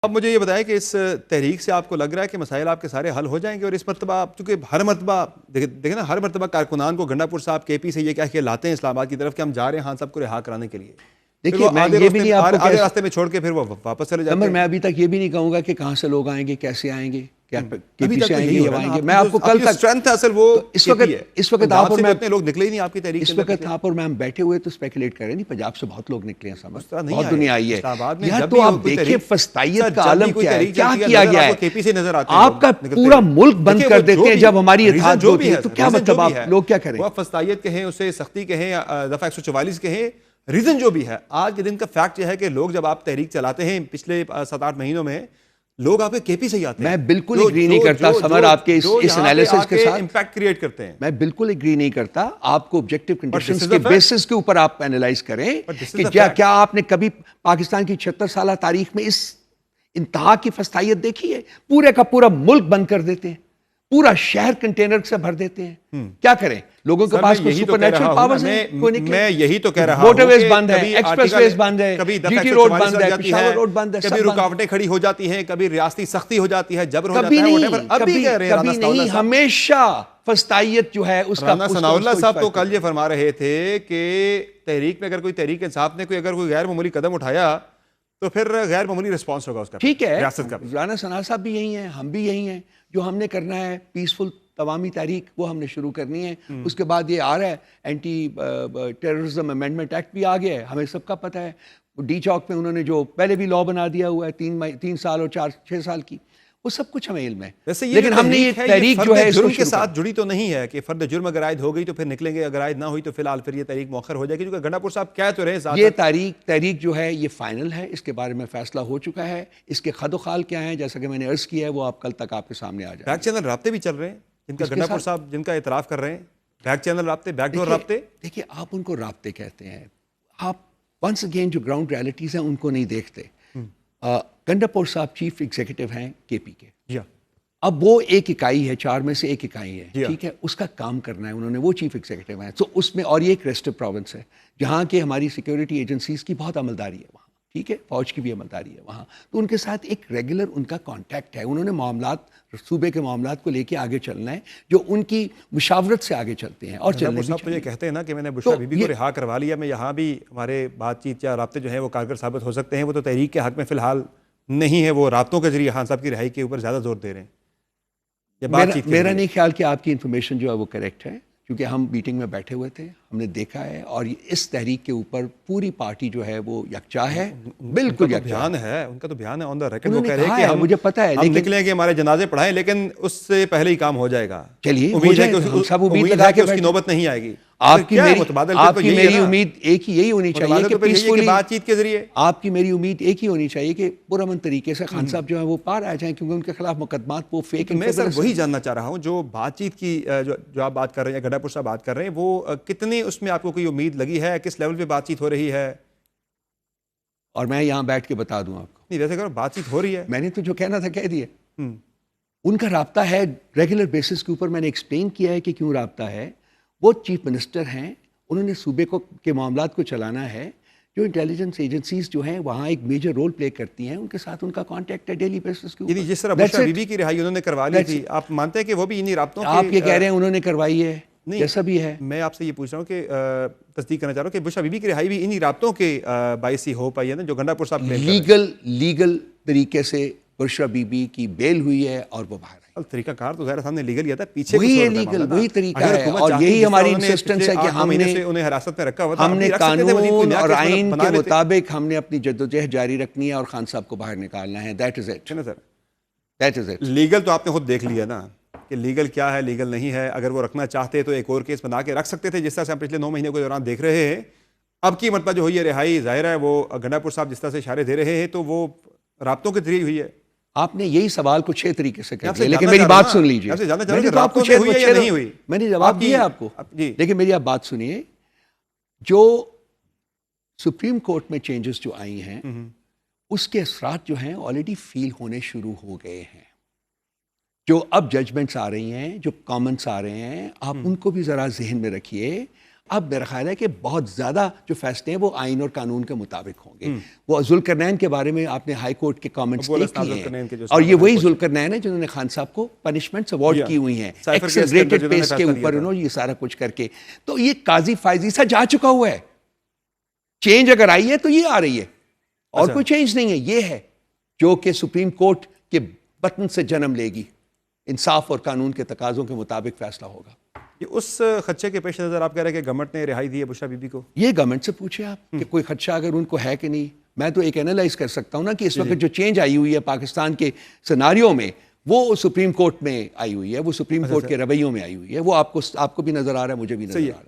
اب مجھے یہ بتائیں کہ اس تحریک سے آپ کو لگ رہا ہے کہ مسائل آپ کے سارے حل ہو جائیں گے؟ اور اس مرتبہ آپ چونکہ ہر مرتبہ دیکھیں نا، ہر مرتبہ کارکنان کو گنڈا پور صاحب کے پی سے یہ کہہ کے لاتے ہیں اسلام آباد کی طرف کہ ہم جا رہے ہیں خان صاحب کو رہا کرانے کے لیے، دیکھیے میں یہ بھی نہیں آپ کو آدھے راستے میں چھوڑ کے پھر وہ واپس چلے جاتے ہیں۔ میں ابھی تک یہ بھی نہیں کہوں گا کہ کہاں سے لوگ آئیں گے، کیسے آئیں گے، کیا کے پی سے آئیں گے یا آئیں گے۔ میں آپ کو کل تک اسٹرینتھ اصل وہ اس وقت آپ اور میں اتنے لوگ نکلے ہی نہیں آپ کی تحریک اس وقت آپ اور میں ہم بیٹھے ہوئے تو اسپیکولیٹ کر رہے نہیں، پنجاب سے بہت لوگ نکلے ہیں، سمجھ بہت دنیا آئی ہے یہاں۔ تو آپ دیکھیں فسطائیت کا عالم کیا ہے، کیا کیا گیا ہے، آپ کا پورا ملک بند کر دیتے ہیں جب ہماری اتحاد ہوتی ہے تو کیا مطلب آپ لوگ کیا کریں؟ وہ فسطائیت کہیں، اسے سختی کہیں، دفعہ 144 کہیں، ریزن جو بھی ہے، آج کے دن کا فیکٹ یہ ہے کہ لوگ جب آپ تحریک چلاتے ہیں پچھلے 7-8 مہینوں میں لوگ آپ کے کے پی سے ہی آتے ہیں۔ میں بالکل اگری نہیں کرتا سمر آپ کے اس انالیسس کے ساتھ، امپیکٹ کریٹ کرتے ہیں۔ میں بالکل اگری نہیں کرتا، آپ کو آبجیکٹیو کنڈیشنز کے بیسس کے اوپر آپ انالائز کریں کہ کیا آپ نے کبھی پاکستان کی 76 سالہ تاریخ میں اس انتہا کی فسطائیت دیکھی ہے؟ پورے کا پورا ملک بند کر دیتے ہیں، پورا شہر کنٹینر سے بھر دیتے ہیں، کیا کریں؟ لوگوں کے پاس کوئی سپر نیچرل پاورز ہیں؟ میں یہی تو کہہ رہا ہوں، موٹر ویز بند ہے، ایکسپریس ویز بند ہے، کبھی جی ٹی روڈ بند ہے، پشاور روڈ بند ہے، کبھی رکاوٹیں کھڑی ہو جاتی ہیں، کبھی ریاستی سختی ہو جاتی ہے، جبر ہو جاتا ہے، کبھی نہیں، ہمیشہ فسطائیت جو ہے اس کا۔ رانا ثناء اللہ صاحب تو کل یہ فرما رہے تھے کہ تحریک میں اگر کوئی تحریک انصاف نے اگر کوئی غیر معمولی قدم اٹھایا تو پھر غیر معمولی رسپانس ہوگا اس کا۔ ٹھیک ہے، ریاست کا رانا ثناء صاحب بھی یہی ہیں، ہم بھی یہی ہیں، جو ہم نے کرنا ہے پیسفل عوامی تحریک وہ ہم نے شروع کرنی ہے۔ اس کے بعد یہ آ رہا ہے اینٹی ٹیررزم امینڈمنٹ ایکٹ بھی آ گیا ہے، ہمیں سب کا پتہ ہے۔ ڈی چوک میں انہوں نے جو پہلے بھی لا بنا دیا ہوا ہے 3 سال اور 6 سال کی، وہ سب کچھ ہمیں علم ہے، لیکن ہم نے یہ تحریک جو ہے اس جرم کے ساتھ جڑی تو نہیں ہے کہ فرد جرم اگر عائد ہو گئی تو پھر نکلیں گے، اگر عائد نہ ہوئی تو فی الحال پھر یہ تحریک مؤخر ہو جائے گی، کیونکہ گنڈا پور صاحب کہہ تو رہے یہ تحریک جو ہے یہ فائنل ہے، اس کے بارے میں فیصلہ ہو چکا ہے۔ اس کے خد و خال کیا ہیں جیسا کہ میں نے عرض کیا ہے وہ آپ کل تک آپ کے سامنے آ جائے۔ بیک چینل رابطے بھی چل رہے ہیں جن کا گنڈا پور صاحب جن کا اعتراف کر رہے ہیں، بیک چینل رابطے، بیک ڈور رابطے۔ دیکھیے آپ ان کو رابطے کہتے ہیں، آپ ونس اگین جو گراؤنڈ ریالٹیز ہیں ان کو نہیں دیکھتے۔ گنڈا پور صاحب چیف ایگزیکٹو ہیں کے پی کے، اب وہ ایک اکائی ہے، 4 میں سے ایک اکائی ہے، ٹھیک ہے، اس کا کام کرنا ہے انہوں نے، وہ چیف ایگزیکٹو ہیں، تو اس میں، اور یہ ایک ریسٹو پروونس ہے جہاں کہ ہماری سیکیورٹی ایجنسیز کی بہت عملداری ہے وہاں، ٹھیک ہے، فوج کی بھی عملداری ہے وہاں، تو ان کے ساتھ ایک ریگولر ان کا کانٹیکٹ ہے، انہوں نے معاملات، صوبے کے معاملات کو لے کے آگے چلنا ہے جو ان کی مشاورت سے آگے چلتے ہیں، اور چلنے بھی تو یہ کہتے ہیں نا کہ میں نے بشرا بی بی کو رہا کروا لیا، میں یہاں بھی ہمارے بات چیت یا رابطے جو ہیں وہ کارگر ثابت ہو سکتے ہیں، وہ تو تحریک کے حق میں فی الحال نہیں ہے، وہ رابطوں کے ذریعے خان صاحب کی رہائی کے اوپر زیادہ زور دے رہے ہیں۔ میرا نہیں خیال کہ آپ کی انفارمیشن جو ہے وہ کریکٹ ہے، کیونکہ ہم میٹنگ میں بیٹھے ہوئے تھے، ہم نے دیکھا ہے، اور اس تحریک کے اوپر پوری پارٹی جو ہے وہ یکجا ہے، بالکل یکجا ہے۔ ان کا تو بیان ہے آن دا ریکارڈ، وہ کہہ رہے ہیں کہ مجھے پتہ ہے ہم نکلیں گے، ہمارے جنازے پڑھائیں، لیکن اس سے پہلے ہی کام ہو جائے گا۔ چلیے امید ہے کہ سب امید لگا کے اس کی نوبت نہیں آئے گی۔ آپ کی میری امید ایک ہی یہی ہونی چاہیے کہ پیسفلی بات چیت کے ذریعے، آپ کی میری امید ایک ہی ہونی چاہیے کہ پرامن طریقے سے خان صاحب جو ہیں وہ پار آ جائیں، کیونکہ ان کے خلاف مقدمات وہ فیک۔ میں سر وہی جاننا چاہ رہا ہوں، جو بات چیت کی جو آپ بات کر رہے ہیں، گنڈا پور صاحب بات کر رہے ہیں، وہ کتنی اس میں آپ کو کوئی امید لگی ہے، کس لیول پہ بات چیت ہو رہی ہے؟ اور میں یہاں بیٹھ کے بتا دوں آپ کو، نہیں ویسے کرو بات چیت ہو رہی ہے، میں نے تو جو کہنا تھا کہہ دیا۔ ان کا رابطہ ہے ریگولر بیسس کے اوپر، میں نے ایکسپلین کیا ہے کہ کیوں رابطہ ہے۔ وہ چیف منسٹر ہیں، انہوں نے صوبے کے معاملات کو چلانا ہے، جو انٹیلیجنس ایجنسیز جو ہیں وہاں ایک میجر رول پلے کرتی ہیں، ان کے ساتھ ان کا کانٹیکٹ ہے ڈیلی بیسس کے اوپر۔ جس طرح بشرا بی بی کی رہائی انہوں نے کروا لی تھی، آپ مانتے ہیں کہ وہ بھی انہی رابطوں کی؟ آپ یہ کہہ رہے ہیں انہوں نے کروائی ہے، جیسا بھی ہے۔ میں آپ سے یہ پوچھ رہا ہوں کہ تصدیق کرنا چاہ رہا ہوں کہ بشرا بی بی کی رہائی بھی انہی رابطوں کے باعث ہی ہو پائی ہے نا، جو گنڈا پور صاحب لیگل طریقے سے بشرا بی بی کی بیل ہوئی ہے اور وہ باہر ہے۔ طریقہ کار تو ظاہر سامنے لیگل ہی آتا ہے، پیچھے وہی طریقہ ہے، اور یہی ہماری انسسٹنس ہے کہ ہم نے انہیں حراست میں رکھا ہوا تھا، ہم نے قانون اور آئین کے مطابق ہم نے اپنی جدوجہد جاری رکھنی ہے اور خان صاحب کو باہر نکالنا ہے۔ That is it. لیگل تو آپ نے خود دیکھ لیا نا کہ لیگل کیا ہے، لیگل نہیں ہے۔ اگر وہ رکھنا چاہتے تو ایک اور کیس بنا کے رکھ سکتے تھے، جس طرح سے ہم پچھلے 9 مہینے کے دوران دیکھ رہے ہیں۔ اب کی مرتبہ جو ہوئی ہے رہائی، ظاہر ہے وہ گنڈا پور صاحب جس طرح سے اشارے دے رہے ہیں تو وہ رابطوں کے ذریعے ہوئی ہے۔ آپ نے یہی سوال کو 6 طریقے سے کر دیا، لیکن میری بات سن لیجیے، میں نے جواب دیا آپ کو، لیکن میری آپ بات سنیے۔ جو سپریم کورٹ میں چینجز جو آئی ہیں اس کے اثرات جو ہیں آلریڈی فیل ہونے شروع ہو گئے ہیں۔ جو اب ججمنٹس آ رہی ہیں، جو کامنٹس آ رہے ہیں، آپ ان کو بھی ذرا ذہن میں رکھیے۔ اب میرا خیال ہے کہ بہت زیادہ جو فیصلے ہیں وہ آئین اور قانون کے مطابق ہوں گے. وہ ذوالقرنین کے بارے میں آپ نے ہائی کورٹ کے کامنٹس دیکھ لیے ہیں, اور یہ وہی ذوالقرنین ہے جنہوں نے خان صاحب کو پنشمنٹس اوارڈ کی ہوئی ہیں ایکسلریٹڈ پیس کے اوپر, انہوں یہ سارا کچھ کر کے. تو یہ قاضی فائز عیسیٰ جا چکا ہوا ہے. چینج اگر آئی ہے تو یہ آ رہی ہے, اور کوئی چینج نہیں ہے. یہ ہے جو کہ سپریم کورٹ کے بطن سے جنم لے گی, انصاف اور قانون کے تقاضوں کے مطابق فیصلہ ہوگا. یہ اس خدشے کے پیش نظر آپ کہہ رہے ہیں کہ گورنمنٹ نے رہائی دی ہے بشرا بی بی کو؟ یہ گورنمنٹ سے پوچھیں آپ کہ کوئی خدشہ اگر ان کو ہے کہ نہیں. میں تو ایک اینالائز کر سکتا ہوں نا کہ اس وقت جو چینج آئی ہوئی ہے پاکستان کے سیناریو میں, وہ سپریم کورٹ میں آئی ہوئی ہے, وہ سپریم کورٹ کے رویوں میں آئی ہوئی ہے. وہ آپ کو بھی نظر آ رہا ہے, مجھے بھی نظر آ رہا ہے.